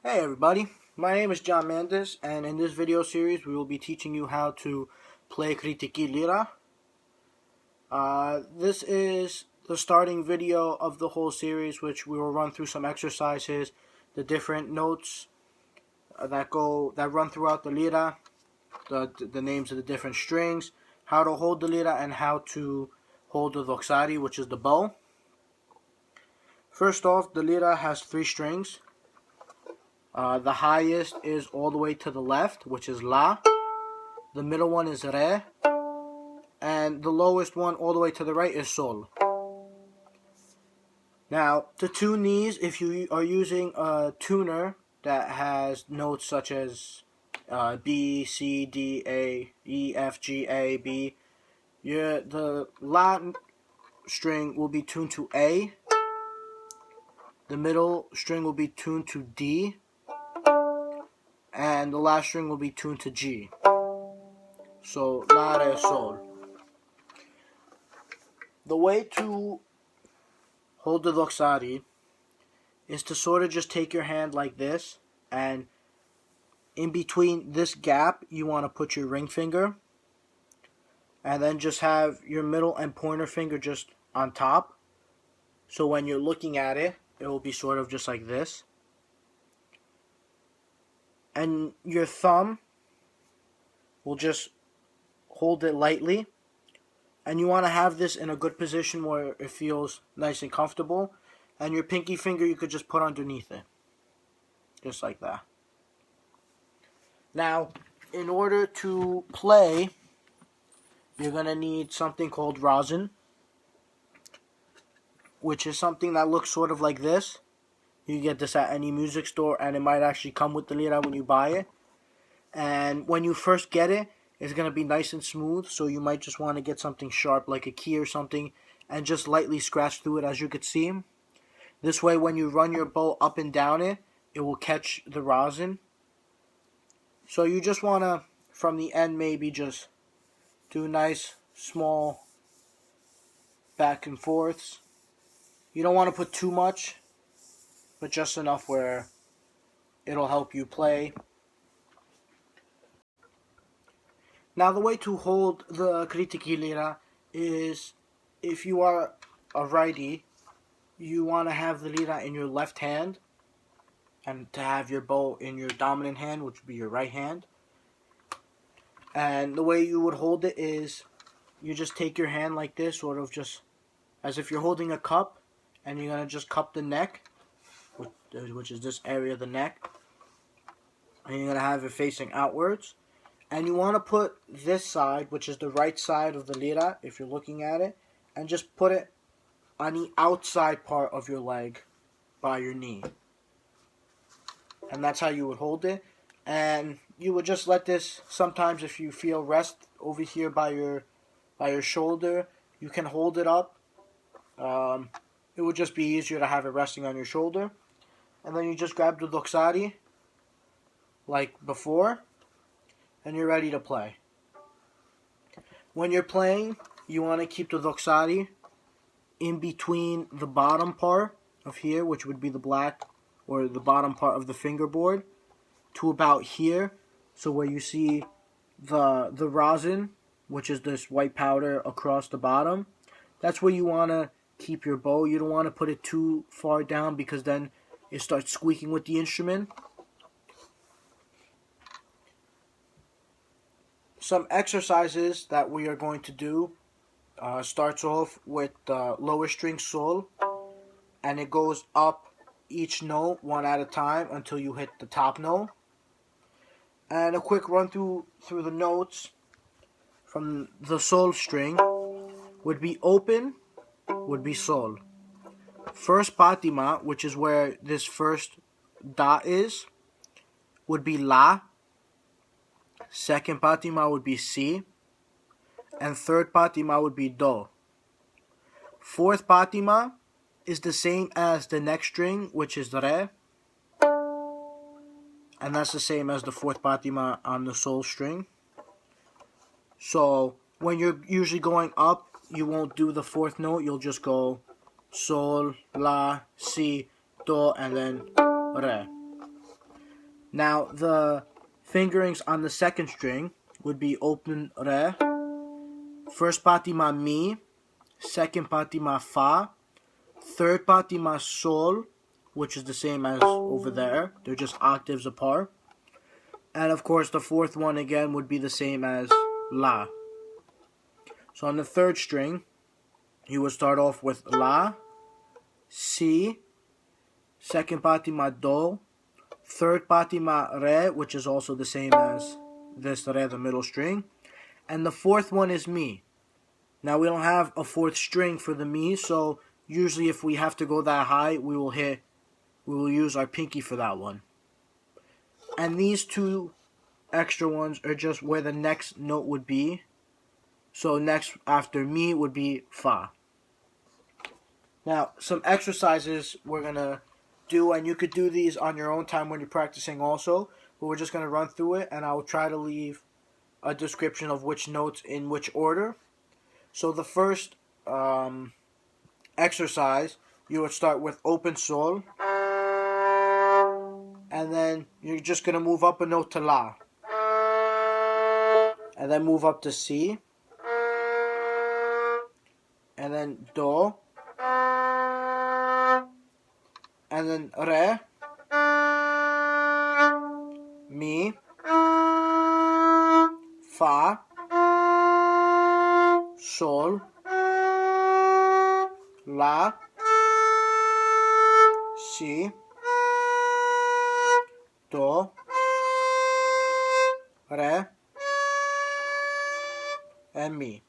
Hey everybody, my name is John Mendes, and in this video series we will be teaching you how to play Cretan Lyra. This is the starting video of the whole series, which we will run through some exercises, the different notes that run throughout the Lyra, the names of the different strings, how to hold the Lyra, and how to hold the doxari, which is the bow. First off, the Lyra has 3 strings. The highest is all the way to the left, which is La. The middle one is Re. And the lowest one all the way to the right is Sol. Now, to tune these, if you are using a tuner that has notes such as B, C, D, A, E, F, G, A, B, the La string will be tuned to A. The middle string will be tuned to D. And the last string will be tuned to G. So, La, Re, Sol. The way to hold the doxari is to sort of just take your hand like this, and in between this gap, you want to put your ring finger, and then just have your middle and pointer finger just on top. So when you're looking at it, it will be sort of just like this. And your thumb will just hold it lightly. And you want to have this in a good position where it feels nice and comfortable. And your pinky finger you could just put underneath it. Just like that. Now, in order to play, you're going to need something called Rosin, which is something that looks sort of like this. You can get this at any music store, and it might actually come with the Lyra when you buy it. And when you first get it, it's going to be nice and smooth, so you might just want to get something sharp like a key or something and just lightly scratch through it, as you could see. This way, when you run your bow up and down it, it will catch the rosin. So you just want to, from the end, maybe just do nice, small back and forths. You don't want to put too much, but just enough where it'll help you play. Now, the way to hold the Cretan Lyra is, if you are a righty, you want to have the Lyra in your left hand, and to have your bow in your dominant hand, which would be your right hand. And the way you would hold it is, you just take your hand like this, sort of just as if you're holding a cup, and you're going to just cup the neck, which is this area of the neck, and you're going to have it facing outwards. And you want to put this side, which is the right side of the Lyra, if you're looking at it, and just put it on the outside part of your leg by your knee. And that's how you would hold it. And you would just let this, sometimes if you feel rest over here by your shoulder, you can hold it up. It would just be easier to have it resting on your shoulder. And then you just grab the doxari like before, and you're ready to play. When you're playing, you want to keep the doxari in between the bottom part of here, which would be the black, or the bottom part of the fingerboard, to about here. So where you see the rosin, which is this white powder across the bottom, that's where you want to keep your bow. You don't want to put it too far down, because then it starts squeaking with the instrument. Some exercises that we are going to do starts off with the lower string Sol, and it goes up each note one at a time until you hit the top note. And a quick run through the notes from the Sol string would be open, would be Sol. First patima, which is where this first dot is, would be La. Second patima would be Si. And third patima would be Do. Fourth patima is the same as the next string, which is Re. And that's the same as the fourth patima on the Sol string. So when you're usually going up, you won't do the fourth note. You'll just go Sol, La, Si, Do, and then Re. Now, the fingerings on the second string would be open re, first patima mi, second patima fa, third patima sol, which is the same as over there. They're just octaves apart. And of course, the fourth one again would be the same as la. So on the third string, you would start off with la, si, second patima do, third patima re, which is also the same as this re, the middle string, and the fourth one is mi. Now we don't have a fourth string for the mi, so usually if we have to go that high, we will use our pinky for that one. And these two extra ones are just where the next note would be. So next after mi would be fa. Now, some exercises we're going to do, and you could do these on your own time when you're practicing also, but we're just going to run through it, and I'll try to leave a description of which notes in which order. So the first exercise, you would start with open sol, and then you're just going to move up a note to la, and then move up to si, and then do, and then re, mi, fa, sol, la, si, do, re, and mi.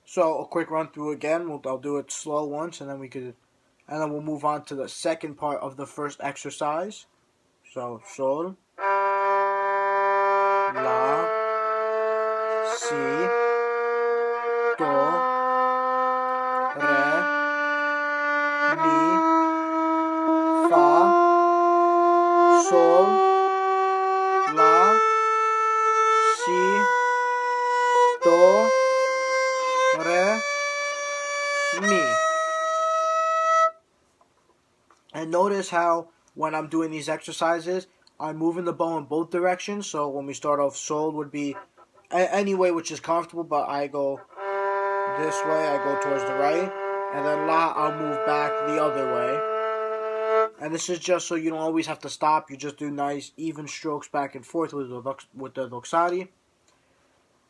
So a quick run through again. I'll do it slow once, and then we'll move on to the second part of the first exercise. So sol, la, si, do, re, mi, fa, sol, la, si, do, re, mi. And notice how when I'm doing these exercises, I'm moving the bow in both directions. So when we start off, sol would be any way which is comfortable, but I go this way, I go towards the right, and then la, I'll move back the other way. And this is just so you don't always have to stop. You just do nice even strokes back and forth with the doxari.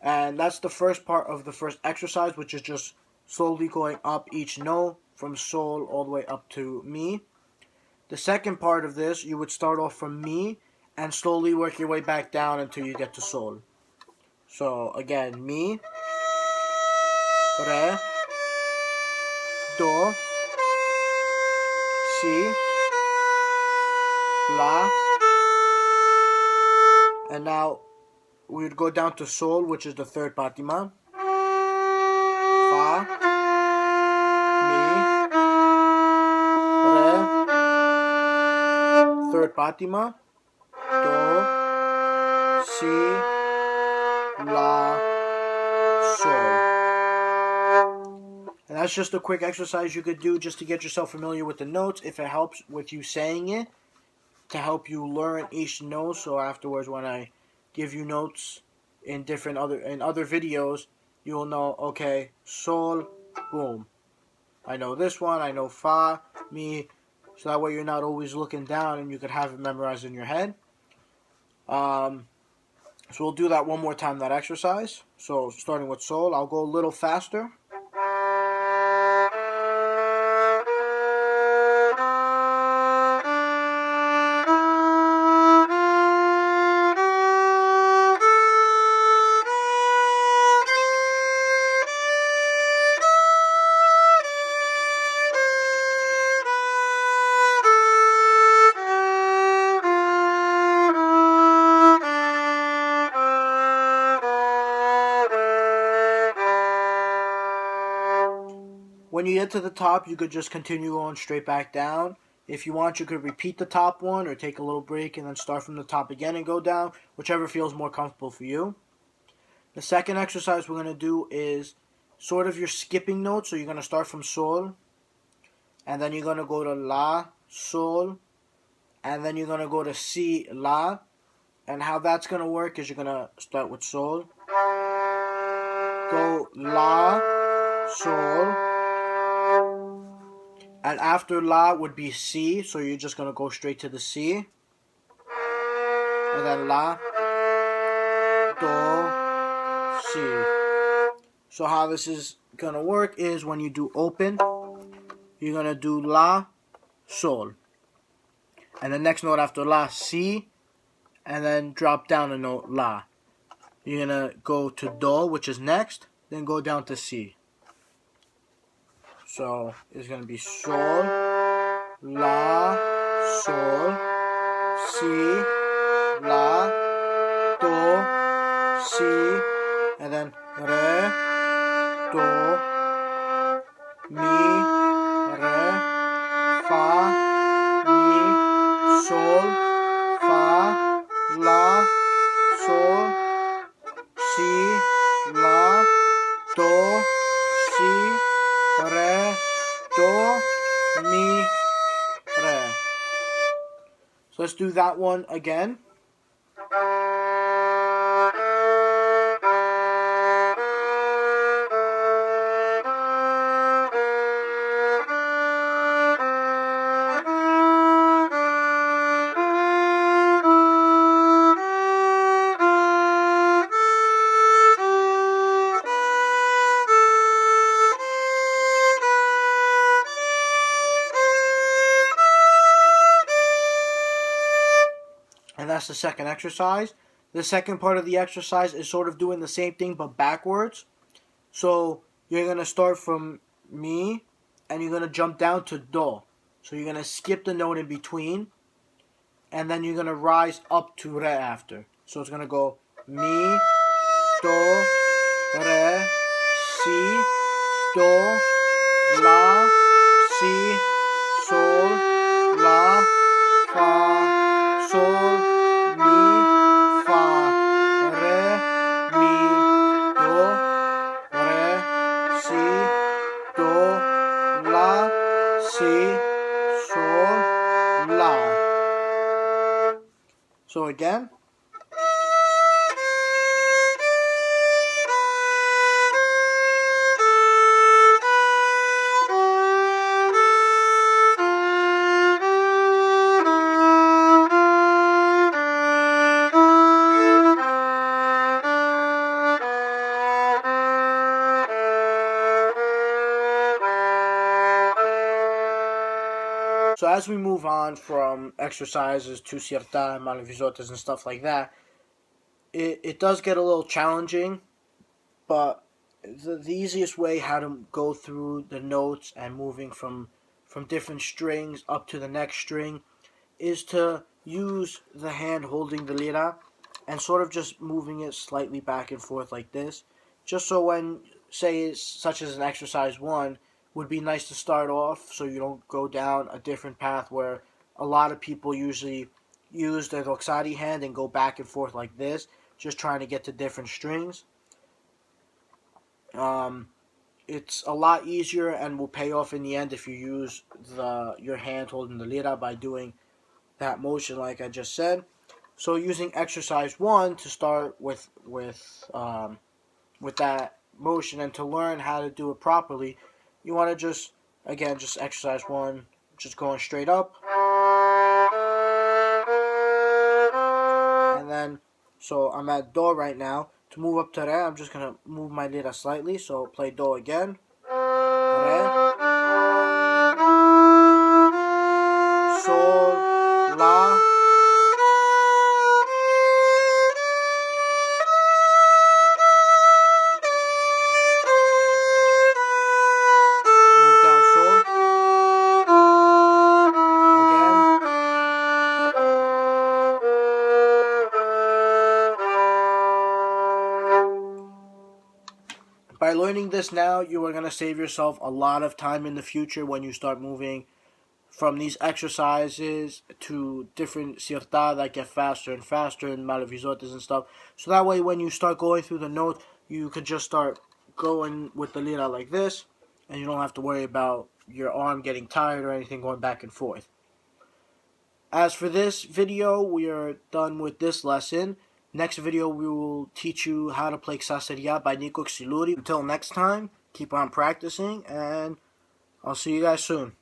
And that's the first part of the first exercise, which is just slowly going up each note from sol all the way up to mi. The second part of this, you would start off from mi and slowly work your way back down until you get to sol. So again, mi, re, do, si, la, and now we would go down to sol, which is the third patima, fa, mi, re, third patima, do, si, la, sol. And that's just a quick exercise you could do just to get yourself familiar with the notes, if it helps with you saying it, to help you learn each note. So afterwards, when I give you notes in other videos, you'll know, okay, sol, boom. I know this one, I know fa, mi, so that way you're not always looking down and you could have it memorized in your head. So we'll do that one more time, that exercise. So starting with sol, I'll go a little faster. When you get to the top, you could just continue going straight back down. If you want, you could repeat the top one or take a little break and then start from the top again and go down, whichever feels more comfortable for you. The second exercise we're going to do is sort of your skipping notes. So you're going to start from sol, and then you're going to go to la, Sol, and then you're going to go to Si, La. And how that's going to work is you're going to start with Sol, go La, Sol, and after La would be Si, so you're just going to go straight to the Si, and then La, Do, Si. So how this is going to work is when you do open, you're going to do La, Sol, and the next note after La, Si, and then drop down a note La. You're going to go to Do, which is next, then go down to Si. So it's going to be Sol, La, Sol, Si, La, Do, Si, and then Re, Do, Mi, Re, Fa, Mi, Sol, Fa, La, Sol, Si, La, Do, Si, Re, Do, Mi, Re. So let's do that one again. And that's the second exercise. The second part of the exercise is sort of doing the same thing but backwards. So you're going to start from Mi and you're going to jump down to Do. So you're going to skip the note in between and then you're going to rise up to Re after. So it's going to go Mi, Do, Re, Si, Do, La, Si, Sol, La, Fa, Sol, Mi, Fa, Re, Mi, Do, Re, Si, Do, La, Si, Sol, La. So again. So as we move on from exercises to sirta and malavizotas and stuff like that, it does get a little challenging, but the easiest way how to go through the notes and moving from different strings up to the next string is to use the hand holding the lira and sort of just moving it slightly back and forth like this, just so when, say, such as an exercise 1, would be nice to start off so you don't go down a different path where a lot of people usually use the doxari hand and go back and forth like this, just trying to get to different strings. It's a lot easier and will pay off in the end if you use your hand holding the lira by doing that motion like I just said. So using exercise 1 to start with that motion and to learn how to do it properly, you want to just exercise 1, just going straight up. And then, so I'm at Do right now. To move up to Re, I'm just going to move my lira slightly. So play Do again. Re. Sol, La. By learning this now, you are going to save yourself a lot of time in the future when you start moving from these exercises to different sirta that get faster and faster and malavizotas and stuff. So that way when you start going through the note, you could just start going with the lira like this and you don't have to worry about your arm getting tired or anything going back and forth. as for this video, we are done with this lesson. Next video, we will teach you how to play Xaseria by Nico Xiluri. Until next time, keep on practicing, and I'll see you guys soon.